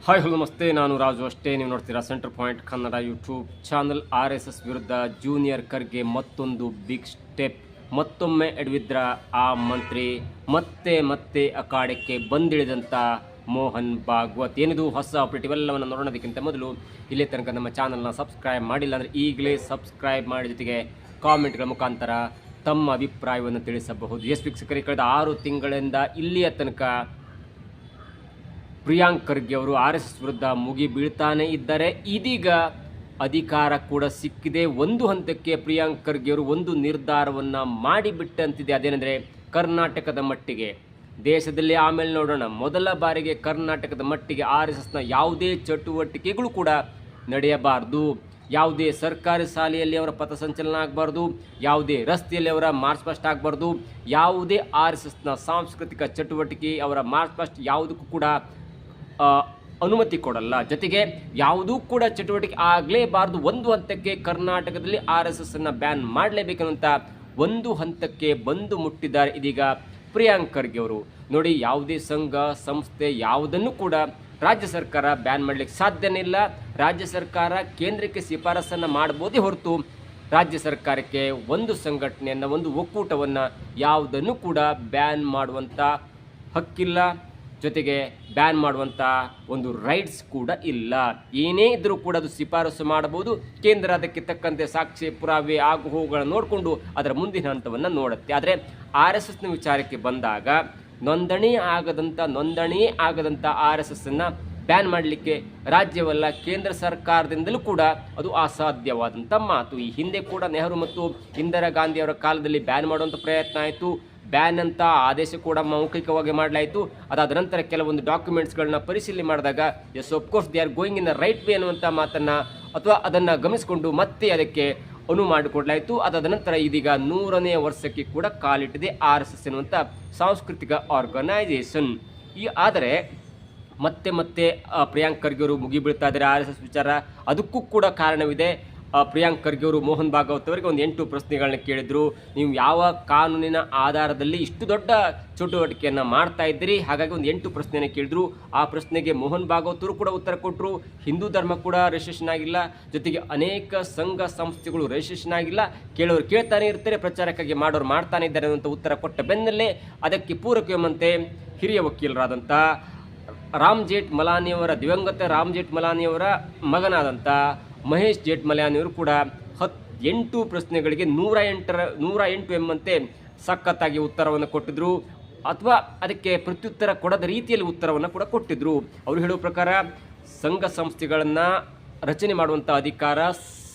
Hi hello ನಮಸ್ತೆ, ನಾನು ರಾಜು ಅಷ್ಟೇ. ನೀವು ನೋಡ್ತೀರಾ centre point Kannada YouTube channel. RSS ವಿರುದ್ಧ ಜೂನಿಯರ್ ಖರ್ಗೆ ಮತ್ತೊಂದು ಬಿಗ್ ಸ್ಟೆಪ್. ಮತ್ತೊಮ್ಮೆ ಎಡವಿದ್ರ ಆ ಮಂತ್ರಿ, ಮತ್ತೆ ಮತ್ತೆ ಅಖಾಡಕ್ಕೆ ಬಂದಿಳಿದಂಥ ಮೋಹನ್ ಭಾಗವತ್. ಏನಿದು ಹೊಸ ಅಪ್ಡೇಟ್? ಇವೆಲ್ಲವನ್ನು ನೋಡೋದಕ್ಕಿಂತ ಮೊದಲು ಇಲ್ಲೇ ತನಕ ನಮ್ಮ ಚಾನಲ್ನ ಸಬ್ಸ್ಕ್ರೈಬ್ ಮಾಡಿಲ್ಲ ಅಂದರೆ ಈಗಲೇ ಸಬ್ಸ್ಕ್ರೈಬ್ ಮಾಡಿ, ಜೊತೆಗೆ ಕಾಮೆಂಟ್ಗಳ ಮುಖಾಂತರ ತಮ್ಮ ಅಭಿಪ್ರಾಯವನ್ನು ತಿಳಿಸಬಹುದು. ಎಸ್ ವೀಕ್ಷಕರಿಗೆ, ಕಳೆದ 6 ತಿಂಗಳಿಂದ ಇಲ್ಲಿಯ ತನಕ ಪ್ರಿಯಾಂಕ್ ಖರ್ಗೆ ಅವರು RSS ವಿರುದ್ಧ ಮುಗಿ ಬೀಳ್ತಾನೆ ಇದ್ದಾರೆ. ಇದೀಗ ಅಧಿಕಾರ ಕೂಡ ಸಿಕ್ಕಿದೆ. ಒಂದು ಹಂತಕ್ಕೆ ಪ್ರಿಯಾಂಕ್ ಖರ್ಗೆ ಅವರು ಒಂದು ನಿರ್ಧಾರವನ್ನು ಮಾಡಿಬಿಟ್ಟಂತಿದೆ. ಅದೇನೆಂದರೆ ಕರ್ನಾಟಕದ ಮಟ್ಟಿಗೆ, ದೇಶದಲ್ಲಿ ಆಮೇಲೆ ನೋಡೋಣ, ಮೊದಲ ಬಾರಿಗೆ ಕರ್ನಾಟಕದ ಮಟ್ಟಿಗೆ RSSನ ಯಾವುದೇ ಚಟುವಟಿಕೆಗಳು ಕೂಡ ನಡೆಯಬಾರ್ದು. ಯಾವುದೇ ಸರ್ಕಾರಿ ಶಾಲೆಯಲ್ಲಿ ಅವರ ಪಥಸಂಚಲನ ಆಗಬಾರ್ದು, ಯಾವುದೇ ರಸ್ತೆಯಲ್ಲಿ ಅವರ ಮಾರ್ಚ್ ಪಾಸ್ಟ್ ಆಗಬಾರ್ದು, ಯಾವುದೇ RSSನ ಸಾಂಸ್ಕೃತಿಕ ಚಟುವಟಿಕೆ, ಅವರ ಮಾರ್ಚ್ ಪಾಸ್ಟ್ ಯಾವುದಕ್ಕೂ ಕೂಡ ಅನುಮತಿ ಕೊಡಲ್ಲ. ಜೊತೆಗೆ ಯಾವುದೂ ಕೂಡ ಚಟುವಟಿಕೆ ಆಗಲೇಬಾರ್ದು. ಒಂದು ಹಂತಕ್ಕೆ ಕರ್ನಾಟಕದಲ್ಲಿ RSSನ್ನು ಬ್ಯಾನ್ ಮಾಡಲೇಬೇಕನ್ನುವಂಥ ಒಂದು ಹಂತಕ್ಕೆ ಬಂದು ಮುಟ್ಟಿದ್ದಾರೆ ಇದೀಗ ಪ್ರಿಯಾಂಕ್ ಖರ್ಗೆ ಅವರು. ನೋಡಿ, ಯಾವುದೇ ಸಂಘ ಸಂಸ್ಥೆ ಯಾವುದನ್ನು ಕೂಡ ರಾಜ್ಯ ಸರ್ಕಾರ ಬ್ಯಾನ್ ಮಾಡಲಿಕ್ಕೆ ಸಾಧ್ಯನೇ ಇಲ್ಲ. ರಾಜ್ಯ ಸರ್ಕಾರ ಕೇಂದ್ರಕ್ಕೆ ಶಿಫಾರಸನ್ನು ಮಾಡಬಹುದೇ ಹೊರತು ರಾಜ್ಯ ಸರ್ಕಾರಕ್ಕೆ ಒಂದು ಸಂಘಟನೆಯನ್ನು, ಒಂದು ಒಕ್ಕೂಟವನ್ನು ಯಾವುದನ್ನು ಕೂಡ ಬ್ಯಾನ್ ಮಾಡುವಂಥ ಹಕ್ಕಿಲ್ಲ. ಜೊತೆಗೆ ಬ್ಯಾನ್ ಮಾಡುವಂಥ ಒಂದು ರೈಟ್ಸ್ ಕೂಡ ಇಲ್ಲ. ಏನೇ ಇದ್ದರೂ ಕೂಡ ಅದು ಶಿಫಾರಸು ಮಾಡಬಹುದು. ಕೇಂದ್ರ ಅದಕ್ಕೆ ತಕ್ಕಂತೆ ಸಾಕ್ಷಿ ಪುರಾವೆ ಆಗು ಹೋಗುಗಳನ್ನು ನೋಡಿಕೊಂಡು ಅದರ ಮುಂದಿನ ಹಂತವನ್ನು ನೋಡುತ್ತೆ. ಆದರೆ RSSನ ವಿಚಾರಕ್ಕೆ ಬಂದಾಗ ನೋಂದಣಿ ಆಗದಂಥ RSSನ್ನು ಬ್ಯಾನ್ ಮಾಡಲಿಕ್ಕೆ ರಾಜ್ಯವಲ್ಲ, ಕೇಂದ್ರ ಸರ್ಕಾರದಿಂದಲೂ ಕೂಡ ಅದು ಅಸಾಧ್ಯವಾದಂಥ ಮಾತು. ಈ ಹಿಂದೆ ಕೂಡ ನೆಹರು ಮತ್ತು ಇಂದಿರಾ ಗಾಂಧಿ ಅವರ ಕಾಲದಲ್ಲಿ ಬ್ಯಾನ್ ಮಾಡುವಂಥ ಪ್ರಯತ್ನ ಆಯಿತು. ಬ್ಯಾನ್ ಅಂತ ಆದೇಶ ಕೂಡ ಮೌಖಿಕವಾಗಿ ಮಾಡಲಾಯಿತು. ಅದಾದ ನಂತರ ಕೆಲವೊಂದು ಡಾಕ್ಯುಮೆಂಟ್ಸ್ಗಳನ್ನ ಪರಿಶೀಲನೆ ಮಾಡಿದಾಗ as of course they are going in the right way ಅನ್ನುವಂಥ ಮಾತನ್ನು ಅಥವಾ ಅದನ್ನು ಗಮನಿಸಿಕೊಂಡು ಮತ್ತೆ ಅದಕ್ಕೆ ಅನುವು ಮಾಡಿಕೊಡಲಾಯಿತು. ಅದಾದ ನಂತರ ಇದೀಗ 100ನೇ ವರ್ಷಕ್ಕೆ ಕೂಡ ಕಾಲಿಟ್ಟಿದೆ RSS ಎನ್ನುವಂಥ ಸಾಂಸ್ಕೃತಿಕ ಆರ್ಗನೈಸೇಷನ್. ಆದರೆ ಮತ್ತೆ ಪ್ರಿಯಾಂಕ್ ಖರ್ಗೆ ಅವರು ಮುಗಿಬೀಳ್ತಾ ಇದ್ದಾರೆ RSS ವಿಚಾರ. ಅದಕ್ಕೂ ಕೂಡ ಕಾರಣವಿದೆ. ಪ್ರಿಯಾಂಕ್ ಖರ್ಗೆ ಅವರು ಮೋಹನ್ ಭಾಗವತ್ ಅವರಿಗೆ ಒಂದು 8 ಪ್ರಶ್ನೆಗಳನ್ನ ಕೇಳಿದ್ರು. ನೀವು ಯಾವ ಕಾನೂನಿನ ಆಧಾರದಲ್ಲಿ ಇಷ್ಟು ದೊಡ್ಡ ಚಟುವಟಿಕೆಯನ್ನು ಮಾಡ್ತಾ ಇದ್ದೀರಿ? ಹಾಗಾಗಿ ಒಂದು 8 ಪ್ರಶ್ನೆಯನ್ನು ಕೇಳಿದ್ರು. ಆ ಪ್ರಶ್ನೆಗೆ ಮೋಹನ್ ಭಾಗವತ್ ಅವರು ಕೂಡ ಉತ್ತರ ಕೊಟ್ಟರು. ಹಿಂದೂ ಧರ್ಮ ಕೂಡ ರಿಜಿಸ್ಟ್ರೇಷನ್ ಆಗಿಲ್ಲ, ಜೊತೆಗೆ ಅನೇಕ ಸಂಘ ಸಂಸ್ಥೆಗಳು ರಿಜಿಸ್ಟ್ರೇಷನ್ ಆಗಿಲ್ಲ. ಕೇಳೋರು ಕೇಳ್ತಾನೆ ಇರ್ತಾರೆ, ಪ್ರಚಾರಕ್ಕಾಗಿ ಮಾಡೋರು ಮಾಡ್ತಾನೆ ಇದ್ದಾರೆ ಅನ್ನುವಂಥ ಉತ್ತರ ಕೊಟ್ಟ ಬೆನ್ನಲ್ಲೇ ಅದಕ್ಕೆ ಪೂರಕವೆಂಬಂತೆ ಹಿರಿಯ ವಕೀಲರಾದಂಥ ರಾಮ್ ಜೇಠ್ಮಲಾನಿಯವರ, ದಿವಂಗತ ರಾಮ್ ಜೇಠ್ಮಲಾನಿಯವರ ಮಗನಾದಂಥ ಮಹೇಶ್ ಜೇಠ್ಮಲಾನಿಯವರು ಕೂಡ 8 ಪ್ರಶ್ನೆಗಳಿಗೆ 108 ಎಂಬಂತೆ ಸಖತ್ತಾಗಿ ಉತ್ತರವನ್ನು ಕೊಟ್ಟಿದ್ರು. ಅಥವಾ ಅದಕ್ಕೆ ಪ್ರತ್ಯುತ್ತರ ಕೊಡದ ರೀತಿಯಲ್ಲಿ ಉತ್ತರವನ್ನು ಕೂಡ ಕೊಟ್ಟಿದ್ರು. ಅವರು ಹೇಳುವ ಪ್ರಕಾರ ಸಂಘ ಸಂಸ್ಥೆಗಳನ್ನು ರಚನೆ ಮಾಡುವಂಥ ಅಧಿಕಾರ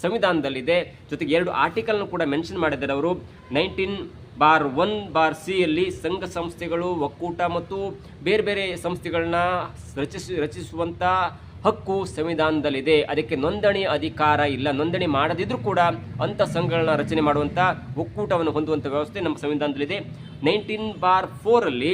ಸಂವಿಧಾನದಲ್ಲಿದೆ. ಜೊತೆಗೆ 2 ಆರ್ಟಿಕಲ್ನ ಕೂಡ ಮೆನ್ಷನ್ ಮಾಡಿದ್ದಾರೆ ಅವರು. 19(1)(c) ಸಂಘ ಸಂಸ್ಥೆಗಳು, ಒಕ್ಕೂಟ ಮತ್ತು ಬೇರೆ ಬೇರೆ ಸಂಸ್ಥೆಗಳನ್ನ ರಚಿಸುವಂಥ ಹಕ್ಕು ಸಂವಿಧಾನದಲ್ಲಿದೆ. ಅದಕ್ಕೆ ನೋಂದಣಿ ಅಧಿಕಾರ ಇಲ್ಲ. ನೋಂದಣಿ ಮಾಡದಿದ್ರೂ ಕೂಡ ಅಂಥ ಸಂಘಗಳನ್ನ ರಚನೆ ಮಾಡುವಂಥ, ಒಕ್ಕೂಟವನ್ನು ಹೊಂದುವಂಥ ವ್ಯವಸ್ಥೆ ನಮ್ಮ ಸಂವಿಧಾನದಲ್ಲಿದೆ. 19(4)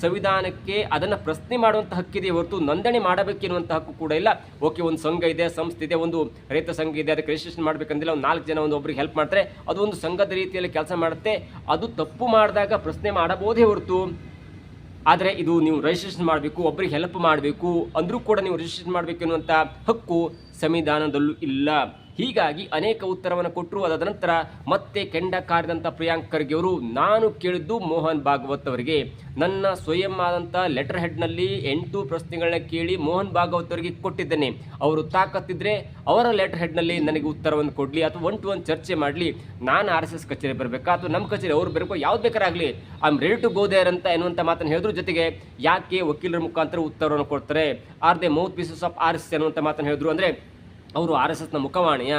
ಸಂವಿಧಾನಕ್ಕೆ ಅದನ್ನು ಪ್ರಶ್ನೆ ಮಾಡುವಂಥ ಹಕ್ಕಿದೆ ಹೊರತು ನೋಂದಣಿ ಮಾಡಬೇಕೆನ್ನುವಂಥ ಹಕ್ಕು ಕೂಡ ಇಲ್ಲ. ಓಕೆ, ಒಂದು ಸಂಘ ಇದೆ, ಸಂಸ್ಥೆ ಇದೆ, ಒಂದು ರೈತ ಸಂಘ ಇದೆ, ಅದಕ್ಕೆ ರಿಜಿಸ್ಟ್ರೇಷನ್ ಮಾಡಬೇಕಂದಿಲ್ಲ. ಒಂದು 4 ಜನ ಒಬ್ಬರಿಗೆ ಹೆಲ್ಪ್ ಮಾಡ್ತಾರೆ, ಅದು ಒಂದು ಸಂಘದ ರೀತಿಯಲ್ಲಿ ಕೆಲಸ ಮಾಡುತ್ತೆ. ಅದು ತಪ್ಪು ಮಾಡಿದಾಗ ಪ್ರಶ್ನೆ ಮಾಡಬಹುದೇ ಹೊರತು, ಆದರೆ ಇದು ನೀವು ರಿಜಿಸ್ಟ್ರೇಷನ್ ಮಾಡಬೇಕು, ಒಬ್ಬರಿಗೆ ಹೆಲ್ಪ್ ಮಾಡಬೇಕು ಅಂದರೂ ಕೂಡ ನೀವು ರಿಜಿಸ್ಟ್ರೇಷನ್ ಮಾಡಬೇಕು ಎನ್ನುವಂಥ ಹಕ್ಕು ಸಂವಿಧಾನದಲ್ಲೂ ಇಲ್ಲ. ಹೀಗಾಗಿ ಅನೇಕ ಉತ್ತರವನ್ನು ಕೊಟ್ಟರು. ಅದಾದ ನಂತರ ಮತ್ತೆ ಕೆಂಡ ಕಾರಿದಂಥ ಪ್ರಿಯಾಂಕ್ ಖರ್ಗೆ ಅವರು, ನಾನು ಕೇಳಿದ್ದು ಮೋಹನ್ ಭಾಗವತ್ ಅವರಿಗೆ ನನ್ನ ಸ್ವಯಂ ಆದಂಥ ಲೆಟರ್ ಹೆಡ್ನಲ್ಲಿ 8 ಪ್ರಶ್ನೆಗಳನ್ನ ಕೇಳಿ ಮೋಹನ್ ಭಾಗವತ್ ಅವರಿಗೆ ಕೊಟ್ಟಿದ್ದೇನೆ. ಅವರು ತಾಕತ್ತಿದ್ರೆ ಅವರ ಲೆಟರ್ ಹೆಡ್ನಲ್ಲಿ ನನಗೆ ಉತ್ತರವನ್ನು ಕೊಡಲಿ, ಅಥವಾ 1 to 1 ಚರ್ಚೆ ಮಾಡಲಿ. ನಾನು RSS ಕಚೇರಿ ಬರಬೇಕಾ ಅಥವಾ ನಮ್ಮ ಕಚೇರಿ ಅವ್ರು ಬರಬೇಕು, ಯಾವ್ದು ಬೇಕಾರಾಗಲಿ, I am ready to go there ಅಂತ ಎನ್ನುವಂಥ ಮಾತನ್ನು ಹೇಳಿದ್ರು. ಜೊತೆಗೆ ಯಾಕೆ ವಕೀಲರ ಮುಖಾಂತರ ಉತ್ತರವನ್ನು ಕೊಡ್ತಾರೆ, are they mouthpieces of RSS ಎನ್ನುವಂಥ ಮಾತನ್ನು ಹೇಳಿದ್ರು. ಅಂದರೆ ಅವರು RSSನ ಮುಖವಾಣಿಯ,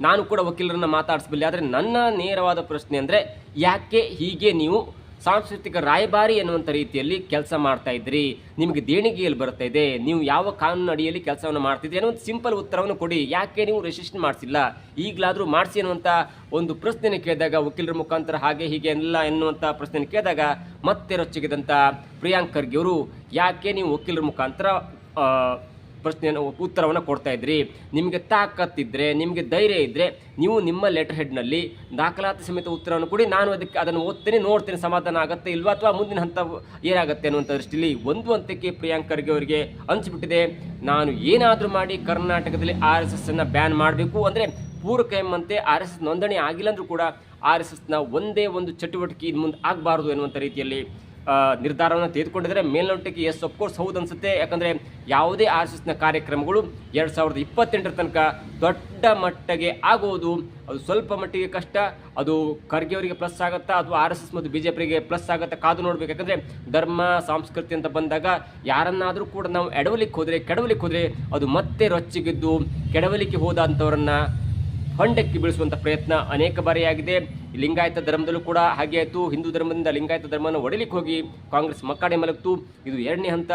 ನಾನು ಕೂಡ ವಕೀಲರನ್ನು ಮಾತಾಡಿಸಬಲ್ಲೆ. ಆದರೆ ನನ್ನ ನೇರವಾದ ಪ್ರಶ್ನೆ ಅಂದರೆ, ಯಾಕೆ ಹೀಗೆ ನೀವು ಸಾಂಸ್ಕೃತಿಕ ರಾಯಭಾರಿ ಎನ್ನುವಂಥ ರೀತಿಯಲ್ಲಿ ಕೆಲಸ ಮಾಡ್ತಾ ಇದ್ರಿ? ನಿಮಗೆ ದೇಣಿಗೆಯಲ್ಲಿ ಬರ್ತಾ ಇದೆ, ನೀವು ಯಾವ ಕಾನೂನು ಅಡಿಯಲ್ಲಿ ಕೆಲಸವನ್ನು ಮಾಡ್ತಿದ್ರಿ ಅನ್ನೋ ಸಿಂಪಲ್ ಉತ್ತರವನ್ನು ಕೊಡಿ. ಯಾಕೆ ನೀವು ರಿಜಿಸ್ಟ್ರೇಷನ್ ಮಾಡಿಸಿಲ್ಲ, ಈಗಲಾದರೂ ಮಾಡಿಸಿ ಅನ್ನುವಂಥ ಒಂದು ಪ್ರಶ್ನೆಯನ್ನು ಕೇಳಿದಾಗ, ವಕೀಲರ ಮುಖಾಂತರ ಹಾಗೆ ಹೀಗೆ ಎಲ್ಲ ಎನ್ನುವಂಥ ಪ್ರಶ್ನೆಯನ್ನು ಕೇಳಿದಾಗ ಮತ್ತೆ ರೊಚ್ಚಿಗೆದಂಥ ಪ್ರಿಯಾಂಕ್ ಖರ್ಗೆ ಅವರು, ಯಾಕೆ ನೀವು ವಕೀಲರ ಮುಖಾಂತರ ಪ್ರಶ್ನೆಯನ್ನು ಉತ್ತರವನ್ನು ಕೊಡ್ತಾ ಇದ್ರಿ. ನಿಮಗೆ ತಾಕತ್ತಿದ್ದರೆ, ನಿಮಗೆ ಧೈರ್ಯ ಇದ್ದರೆ ನೀವು ನಿಮ್ಮ ಲೆಟರ್ ಹೆಡ್ನಲ್ಲಿ ದಾಖಲಾತಿ ಸಮೇತ ಉತ್ತರವನ್ನು ಕೊಡಿ. ನಾನು ಅದನ್ನು ಓದ್ತೇನೆ, ನೋಡ್ತೇನೆ ಸಮಾಧಾನ ಆಗುತ್ತೆ ಇಲ್ವಾ ಅಥವಾ ಮುಂದಿನ ಹಂತ ಏನಾಗುತ್ತೆ ಅನ್ನುವಂಥ ದೃಷ್ಟಿಯಲ್ಲಿ ಒಂದು ಹಂತಕ್ಕೆ ಪ್ರಿಯಾಂಕ್ ಖರ್ಗೆ ಅವರಿಗೆ ಅನಿಸಿಬಿಟ್ಟಿದೆ, ನಾನು ಏನಾದರೂ ಮಾಡಿ ಕರ್ನಾಟಕದಲ್ಲಿ RSS ಅನ್ನು ಬ್ಯಾನ್ ಮಾಡಬೇಕು. ಅಂದರೆ ಪೂರಕ ಎಂಬಂತೆ RSS ನೋಂದಣಿ ಆಗಿಲ್ಲ ಅಂದರೂ ಕೂಡ RSSನ ಒಂದೇ ಒಂದು ಚಟುವಟಿಕೆ ಇನ್ನು ಮುಂದೆ ಆಗಬಾರ್ದು ಎನ್ನುವಂಥ ರೀತಿಯಲ್ಲಿ ನಿರ್ಧಾರವನ್ನು ತೆಗೆದುಕೊಂಡಿದ್ದಾರೆ. ಮೇಲ್ನೋಟಕ್ಕೆ ಎಸ್ ಅಫ್ಕೋರ್ಸ್ ಹೌದು ಅನಿಸುತ್ತೆ. ಯಾಕಂದರೆ ಯಾವುದೇ RSSನ ಕಾರ್ಯಕ್ರಮಗಳು 2028 ತನಕ ದೊಡ್ಡ ಮಟ್ಟಿಗೆ ಆಗೋದು ಅದು ಸ್ವಲ್ಪ ಮಟ್ಟಿಗೆ ಕಷ್ಟ. ಅದು ಖರ್ಗೆ ಅವರಿಗೆ ಪ್ಲಸ್ ಆಗುತ್ತಾ ಅಥವಾ RSS ಮತ್ತು BJPಗೆ ಪ್ಲಸ್ ಆಗುತ್ತಾ ಕಾದು ನೋಡಬೇಕು. ಯಾಕಂದರೆ ಧರ್ಮ ಸಂಸ್ಕೃತಿ ಅಂತ ಬಂದಾಗ ಯಾರನ್ನಾದರೂ ಕೂಡ ನಾವು ಕೆಡವಲಿಕ್ಕೆ ಹೋದರೆ ಅದು ಮತ್ತೆ ರೊಚ್ಚಿಗೆದ್ದು ಕೆಡವಲಿಕ್ಕೆ ಹೋದಂಥವರನ್ನು ಹೊಂಡಕ್ಕೆ ಬೀಳಿಸುವಂಥ ಪ್ರಯತ್ನ ಅನೇಕ ಬಾರಿ ಆಗಿದೆ. ಲಿಂಗಾಯತ ಧರ್ಮದಲ್ಲೂ ಕೂಡ ಹಾಗೆ ಆಯಿತು. ಹಿಂದೂ ಧರ್ಮದಿಂದ ಲಿಂಗಾಯತ ಧರ್ಮವನ್ನು ಒಡಲಿಕ್ಕೆ ಹೋಗಿ ಕಾಂಗ್ರೆಸ್ ಮಕ್ಕಡೆ ಮಲಗ್ತು. ಇದು ಎರಡನೇ ಹಂತ.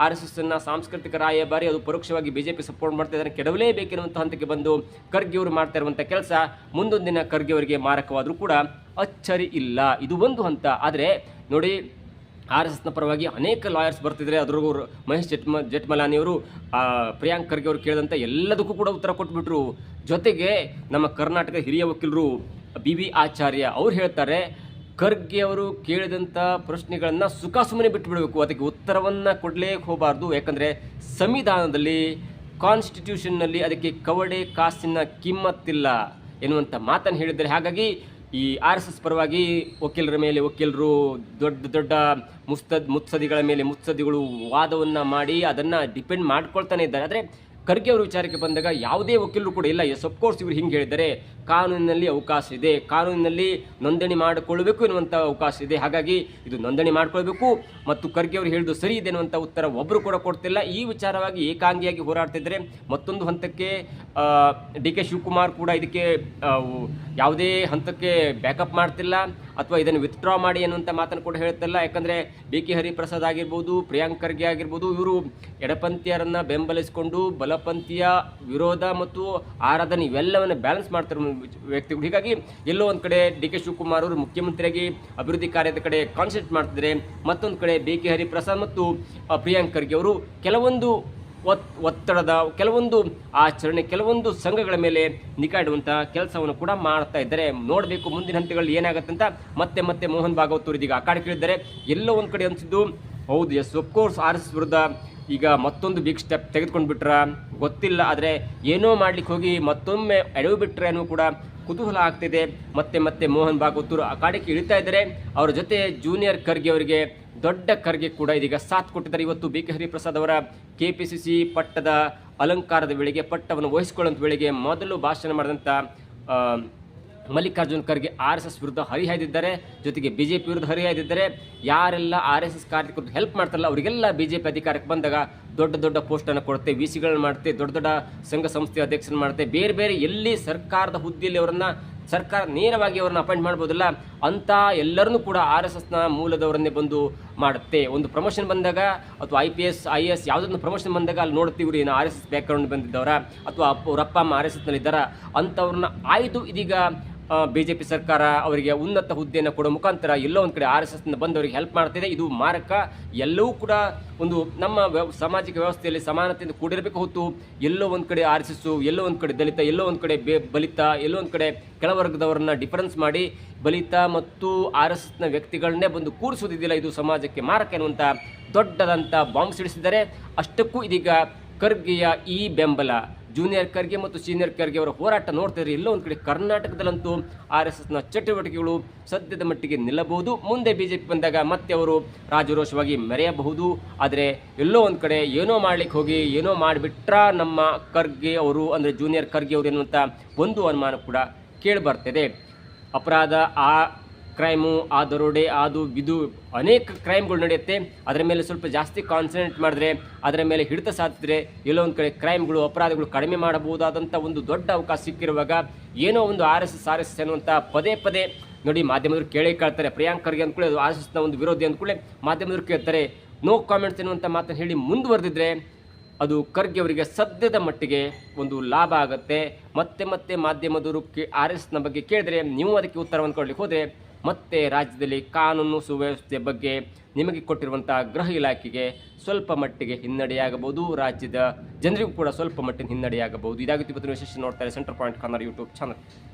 RSSನ ಸಾಂಸ್ಕೃತಿಕ ರಾಯಭಾರಿ ಅದು ಪರೋಕ್ಷವಾಗಿ BJP ಸಪೋರ್ಟ್ ಮಾಡ್ತಾ ಇದ್ದಾರೆ, ಕೆಡವಲೇಬೇಕೆನ್ನುವಂಥ ಹಂತಕ್ಕೆ ಬಂದು ಖರ್ಗೆ ಅವರು ಮಾಡ್ತಾ ಇರುವಂಥ ಕೆಲಸ ಮುಂದೊಂದು ದಿನ ಖರ್ಗೆ ಅವರಿಗೆ ಮಾರಕವಾದರೂ ಕೂಡ ಅಚ್ಚರಿ ಇಲ್ಲ. ಇದು ಒಂದು ಹಂತ. ಆದರೆ ನೋಡಿ, RSSನ ಪರವಾಗಿ ಅನೇಕ ಲಾಯರ್ಸ್ ಬರ್ತಿದ್ದಾರೆ. ಅದ್ರಿಗೂ ಮಹೇಶ್ ಜೆಠ್ಮಲಾನಿಯವರು ಪ್ರಿಯಾಂಕ್ ಖರ್ಗೆ ಅವರು ಕೇಳಿದಂಥ ಎಲ್ಲದಕ್ಕೂ ಕೂಡ ಉತ್ತರ ಕೊಟ್ಬಿಟ್ರು. ಜೊತೆಗೆ ನಮ್ಮ ಕರ್ನಾಟಕ ಹಿರಿಯ ವಕೀಲರು BB ಆಚಾರ್ಯ ಅವ್ರು ಹೇಳ್ತಾರೆ, ಖರ್ಗೆ ಅವರು ಕೇಳಿದಂಥ ಪ್ರಶ್ನೆಗಳನ್ನು ಸುಮ್ಮನೆ ಬಿಟ್ಟುಬಿಡಬೇಕು, ಅದಕ್ಕೆ ಉತ್ತರವನ್ನು ಕೊಡಲೇ ಹೋಗಬಾರ್ದು. ಯಾಕಂದರೆ ಸಂವಿಧಾನದಲ್ಲಿ, ಕಾನ್ಸ್ಟಿಟ್ಯೂಷನ್ನಲ್ಲಿ ಅದಕ್ಕೆ ಕವಡೆ ಕಾಸಿನ ಕಿಮ್ಮತ್ತಿಲ್ಲ ಎನ್ನುವಂಥ ಮಾತನ್ನು ಹೇಳಿದ್ದಾರೆ. ಹಾಗಾಗಿ ಈ RSS ಪರವಾಗಿ ವಕೀಲರು ದೊಡ್ಡ ಮುತ್ಸದಿಗಳ ಮೇಲೆ ಮುತ್ಸದಿಗಳು ವಾದವನ್ನು ಮಾಡಿ ಅದನ್ನು ಡಿಪೆಂಡ್ ಮಾಡ್ಕೊಳ್ತಾನೆ ಇದ್ದಾರೆ. ಆದರೆ ಖರ್ಗೆ ಅವರ ವಿಚಾರಕ್ಕೆ ಬಂದಾಗ ಯಾವುದೇ ವಕೀಲರು ಕೂಡ ಇಲ್ಲ, ಎಸ್ ಅಫ್ಕೋರ್ಸ್ ಇವರು ಹಿಂಗೆ ಹೇಳಿದ್ದಾರೆ, ಕಾನೂನಿನಲ್ಲಿ ಅವಕಾಶ ಇದೆ, ಕಾನೂನಿನಲ್ಲಿ ನೋಂದಣಿ ಮಾಡಿಕೊಳ್ಳಬೇಕು ಎನ್ನುವಂಥ ಅವಕಾಶ ಇದೆ. ಹಾಗಾಗಿ ಇದು ನೋಂದಣಿ ಮಾಡಿಕೊಳ್ಬೇಕು ಮತ್ತು ಖರ್ಗೆ ಅವರು ಹೇಳಿದ್ದು ಸರಿ ಇದೆ ಎನ್ನುವಂಥ ಉತ್ತರ ಒಬ್ಬರು ಕೂಡ ಕೊಡ್ತಿಲ್ಲ. ಈ ವಿಚಾರವಾಗಿ ಏಕಾಂಗಿಯಾಗಿ ಹೋರಾಡ್ತಿದ್ದಾರೆ. ಮತ್ತೊಂದು ಹಂತಕ್ಕೆ DK ಶಿವಕುಮಾರ್ ಕೂಡ ಇದಕ್ಕೆ ಯಾವುದೇ ಹಂತಕ್ಕೆ ಬ್ಯಾಕಪ್ ಮಾಡ್ತಿಲ್ಲ ಅಥವಾ ಇದನ್ನು ವಿತ್ಡ್ರಾ ಮಾಡಿ ಅನ್ನುವಂಥ ಮಾತನ್ನು ಕೂಡ ಹೇಳ್ತಿಲ್ಲ. ಯಾಕಂದರೆ BK ಹರಿಪ್ರಸಾದ್ ಆಗಿರ್ಬೋದು, ಪ್ರಿಯಾಂಕ್ ಖರ್ಗೆ ಆಗಿರ್ಬೋದು, ಇವರು ಎಡಪಂಥೀಯರನ್ನು ಬೆಂಬಲಿಸಿಕೊಂಡು ಬಲಪಂಥೀಯ ವಿರೋಧ ಮತ್ತು ಆರಾಧನೆ ಇವೆಲ್ಲವನ್ನು ಬ್ಯಾಲೆನ್ಸ್ ಮಾಡ್ತಿರೋ ವ್ಯಕ್ತಿಗಳು. ಹೀಗಾಗಿ ಎಲ್ಲೋ ಒಂದು ಕಡೆ DK ಶಿವಕುಮಾರ್ ಅವರು ಮುಖ್ಯಮಂತ್ರಿಯಾಗಿ ಅಭಿವೃದ್ಧಿ ಕಾರ್ಯದ ಕಡೆ ಕಾನ್ಸಂಟ್ರೇಟ್ ಮಾಡ್ತಿದ್ದಾರೆ, ಮತ್ತೊಂದು ಕಡೆ BK ಹರಿಪ್ರಸಾದ್ ಮತ್ತು ಪ್ರಿಯಾಂಕ್ ಖರ್ಗೆ ಅವರು ಕೆಲವೊಂದು ಒತ್ತಡದ, ಕೆಲವೊಂದು ಆಚರಣೆ, ಕೆಲವೊಂದು ಸಂಘಗಳ ಮೇಲೆ ನಿಗಾ ಇಡುವಂಥ ಕೆಲಸವನ್ನು ಕೂಡ ಮಾಡ್ತಾ ಇದ್ದಾರೆ. ನೋಡಬೇಕು ಮುಂದಿನ ಹಂತಗಳಲ್ಲಿ ಏನಾಗುತ್ತೆ ಅಂತ. ಮತ್ತೆ ಮೋಹನ್ ಭಾಗವತ್ ಅವರು ಇದೀಗ ಅಖಾಡಕ್ಕಿಳಿದ್ದಾರೆ. ಎಲ್ಲೋ ಒಂದು ಕಡೆ ಅನಿಸಿದ್ದು ಹೌದು, ಎಸ್ ಅಫ್ಕೋರ್ಸ್ RSS ವಿರುದ್ಧ ಈಗ ಮತ್ತೊಂದು ಬಿಗ್ ಸ್ಟೆಪ್ ತೆಗೆದುಕೊಂಡು ಬಿಟ್ರ ಗೊತ್ತಿಲ್ಲ. ಆದರೆ ಏನೋ ಮಾಡ್ಲಿಕ್ಕೆ ಹೋಗಿ ಮತ್ತೊಮ್ಮೆ ಎಡವು ಬಿಟ್ಟರೆ ಅನ್ನೋ ಕೂಡ ಕುತೂಹಲ ಆಗ್ತಿದೆ. ಮತ್ತೆ ಮೋಹನ್ ಭಾಗವತರು ಅಖಾಡಕ್ಕೆ ಇಳಿತಾ ಇದ್ದಾರೆ. ಅವರ ಜೊತೆ ಜೂನಿಯರ್ ಖರ್ಗೆ ಅವರಿಗೆ ದೊಡ್ಡ ಖರ್ಗೆ ಕೂಡ ಇದೀಗ ಸಾಥ್ ಕೊಟ್ಟಿದ್ದಾರೆ. ಇವತ್ತು BK ಹರಿಪ್ರಸಾದ್ ಅವರ KPCC ಪಟ್ಟದ ಅಲಂಕಾರದ ವೇಳೆಗೆ, ಪಟ್ಟವನ್ನು ವಹಿಸಿಕೊಳ್ಳುವಂಥ ವೇಳೆಗೆ ಮೊದಲು ಭಾಷಣ ಮಾಡಿದಂಥ ಮಲ್ಲಿಕಾರ್ಜುನ್ ಖರ್ಗೆ RSS ವಿರುದ್ಧ ಹರಿಹಾಯ್ದಿದ್ದಾರೆ. ಜೊತೆಗೆ BJP ವಿರುದ್ಧ ಹರಿಹಾಯ್ದಿದ್ದಾರೆ. ಯಾರೆಲ್ಲ RSS ಕಾರ್ಯಕರ್ತರು ಹೆಲ್ಪ್ ಮಾಡ್ತಾರಲ್ಲ ಅವರಿಗೆಲ್ಲ BJP ಅಧಿಕಾರಕ್ಕೆ ಬಂದಾಗ ದೊಡ್ಡ ಪೋಸ್ಟನ್ನು ಕೊಡುತ್ತೆ, VCಗಳನ್ನು ಮಾಡುತ್ತೆ, ದೊಡ್ಡ ಸಂಘ ಸಂಸ್ಥೆ ಅಧ್ಯಕ್ಷರನ್ನು ಮಾಡುತ್ತೆ. ಬೇರೆ ಎಲ್ಲಿ ಸರ್ಕಾರದ ಹುದ್ದೆಯಲ್ಲಿ ಅವರನ್ನು ಸರ್ಕಾರ ನೇರವಾಗಿ ಅವರನ್ನು ಅಪಾಯಿಂಟ್ ಮಾಡ್ಬೋದಿಲ್ಲ ಅಂತ ಎಲ್ಲರನ್ನೂ ಕೂಡ RSSನ ಮೂಲದವರನ್ನೇ ಬಂದು ಮಾಡುತ್ತೆ. ಒಂದು ಪ್ರಮೋಷನ್ ಬಂದಾಗ ಅಥವಾ IPS IAS ಯಾವುದೊಂದು ಪ್ರಮೋಷನ್ ಬಂದಾಗ ಅಲ್ಲಿ ನೋಡ್ತೀವ್ರಿ ಏನು RSS ಬ್ಯಾಕ್ಗ್ರೌಂಡ್ ಬಂದಿದ್ದವರ ಅಥವಾ ಅವರಪ್ಪ ಅಮ್ಮ RSSನಲ್ಲಿದ್ದಾರ ಅಂಥವ್ರನ್ನ ಆಯ್ದು ಇದೀಗ BJP ಸರ್ಕಾರ ಅವರಿಗೆ ಉನ್ನತ ಹುದ್ದೆಯನ್ನು ಕೊಡೋ ಮುಖಾಂತರ ಎಲ್ಲೋ ಒಂದು ಕಡೆ RSSನಿಂದ ಬಂದವರಿಗೆ ಹೆಲ್ಪ್ ಮಾಡ್ತಿದೆ. ಇದು ಮಾರಕ. ಎಲ್ಲವೂ ಕೂಡ ಒಂದು ನಮ್ಮ ಸಾಮಾಜಿಕ ವ್ಯವಸ್ಥೆಯಲ್ಲಿ ಸಮಾನತೆಯಿಂದ ಕೂಡಿರಬೇಕು ಹೊತ್ತು ಎಲ್ಲೋ ಒಂದು ಕಡೆ RSS, ಎಲ್ಲೋ ಒಂದು ಕಡೆ ದಲಿತ, ಎಲ್ಲೋ ಒಂದು ಕಡೆ ಬಲಿತ, ಎಲ್ಲೋ ಒಂದು ಕಡೆ ಕೆಳವರ್ಗದವರನ್ನ ಡಿಫರೆನ್ಸ್ ಮಾಡಿ ಬಲಿತ ಮತ್ತು RSSನ ವ್ಯಕ್ತಿಗಳನ್ನೇ ಬಂದು ಕೂರಿಸೋದಿದ್ದಿಲ್ಲ. ಇದು ಸಮಾಜಕ್ಕೆ ಮಾರಕ ಎನ್ನುವಂಥ ದೊಡ್ಡದಂಥ ಬಾಂಬ್ ಸಿಡಿಸಿದ್ದಾರೆ. ಅಷ್ಟಕ್ಕೂ ಇದೀಗ ಖರ್ಗೆಯ ಈ ಬೆಂಬಲ, ಜೂನಿಯರ್ ಖರ್ಗೆ ಮತ್ತು ಸೀನಿಯರ್ ಖರ್ಗೆ ಅವರ ಹೋರಾಟ ನೋಡ್ತಿದ್ರೆ ಎಲ್ಲೋ ಒಂದು ಕಡೆ ಕರ್ನಾಟಕದಲ್ಲಂತೂ RSSನ ಚಟುವಟಿಕೆಗಳು ಸದ್ಯದ ಮಟ್ಟಿಗೆ ನಿಲ್ಲಬಹುದು. ಮುಂದೆ BJP ಬಂದಾಗ ಮತ್ತೆ ಅವರು ರಾಜರೋಷವಾಗಿ ಮೆರೆಯಬಹುದು. ಆದರೆ ಎಲ್ಲೋ ಒಂದು ಕಡೆ ಏನೋ ಮಾಡ್ಲಿಕ್ಕೆ ಹೋಗಿ ಏನೋ ಮಾಡಿಬಿಟ್ರ ನಮ್ಮ ಖರ್ಗೆ ಅವರು, ಅಂದರೆ ಜೂನಿಯರ್ ಖರ್ಗೆ ಅವರು ಎನ್ನುವಂಥ ಒಂದು ಅನುಮಾನ ಕೂಡ ಕೇಳಿಬರ್ತಿದೆ. ಅಪರಾಧ, ಆ ಕ್ರೈಮು, ಆ ದರೋಡೆ, ಅದು ಇದು ಅನೇಕ ಕ್ರೈಮ್ಗಳು ನಡೆಯುತ್ತೆ. ಅದರ ಮೇಲೆ ಸ್ವಲ್ಪ ಜಾಸ್ತಿ ಕಾನ್ಸಂಟ್ರೇಟ್ ಮಾಡಿದ್ರೆ, ಅದರ ಮೇಲೆ ಹಿಡಿತ ಸಾಧಿಸಿದ್ರೆ ಎಲ್ಲೋ ಒಂದು ಕಡೆ ಕ್ರೈಮ್ಗಳು, ಅಪರಾಧಗಳು ಕಡಿಮೆ ಮಾಡಬಹುದಾದಂಥ ಒಂದು ದೊಡ್ಡ ಅವಕಾಶ ಸಿಕ್ಕಿರುವಾಗ ಏನೋ ಒಂದು RSS ಅನ್ನುವಂಥ ಪದೇ ನೋಡಿ ಮಾಧ್ಯಮದವರು ಕೇಳ್ತಾರೆ. ಪ್ರಿಯಾಂಕ್ ಖರ್ಗೆ ಅಂದ್ಕೊಳ್ಳಿ ಅದು RSSನ ಒಂದು ವಿರೋಧಿ ಅಂದ್ಕೊಳ್ಳಿ ಮಾಧ್ಯಮದವರು ಕೇಳ್ತಾರೆ. ನೋ ಕಾಮೆಂಟ್ಸ್ ಎನ್ನುವಂಥ ಮಾತನ್ನು ಹೇಳಿ ಮುಂದುವರೆದಿದ್ರೆ ಅದು ಖರ್ಗೆ ಅವರಿಗೆ ಸದ್ಯದ ಮಟ್ಟಿಗೆ ಒಂದು ಲಾಭ ಆಗುತ್ತೆ. ಮತ್ತೆ ಮಾಧ್ಯಮದವರು RSSನ ಬಗ್ಗೆ ಕೇಳಿದ್ರೆ ನೀವು ಅದಕ್ಕೆ ಉತ್ತರವನ್ನು ಕೊಡಲಿಕ್ಕೆ ಹೋದರೆ ಮತ್ತೆ ರಾಜ್ಯದಲ್ಲಿ ಕಾನೂನು ಸುವ್ಯವಸ್ಥೆ ಬಗ್ಗೆ ನಿಮಗೆ ಕೊಟ್ಟಿರುವಂಥ ಗೃಹ ಇಲಾಖೆಗೆ ಸ್ವಲ್ಪ ಮಟ್ಟಿಗೆ ಹಿನ್ನಡೆಯಾಗಬಹುದು, ರಾಜ್ಯದ ಜನರಿಗೂ ಕೂಡ ಸ್ವಲ್ಪ ಮಟ್ಟಿನ ಹಿನ್ನಡೆಯಾಗಬಹುದು. ಇದಾಗುತ್ತೆ ಇವತ್ತಿನ ವಿಶೇಷ. ನೋಡ್ತಾರೆ centre point Kannada YouTube channel.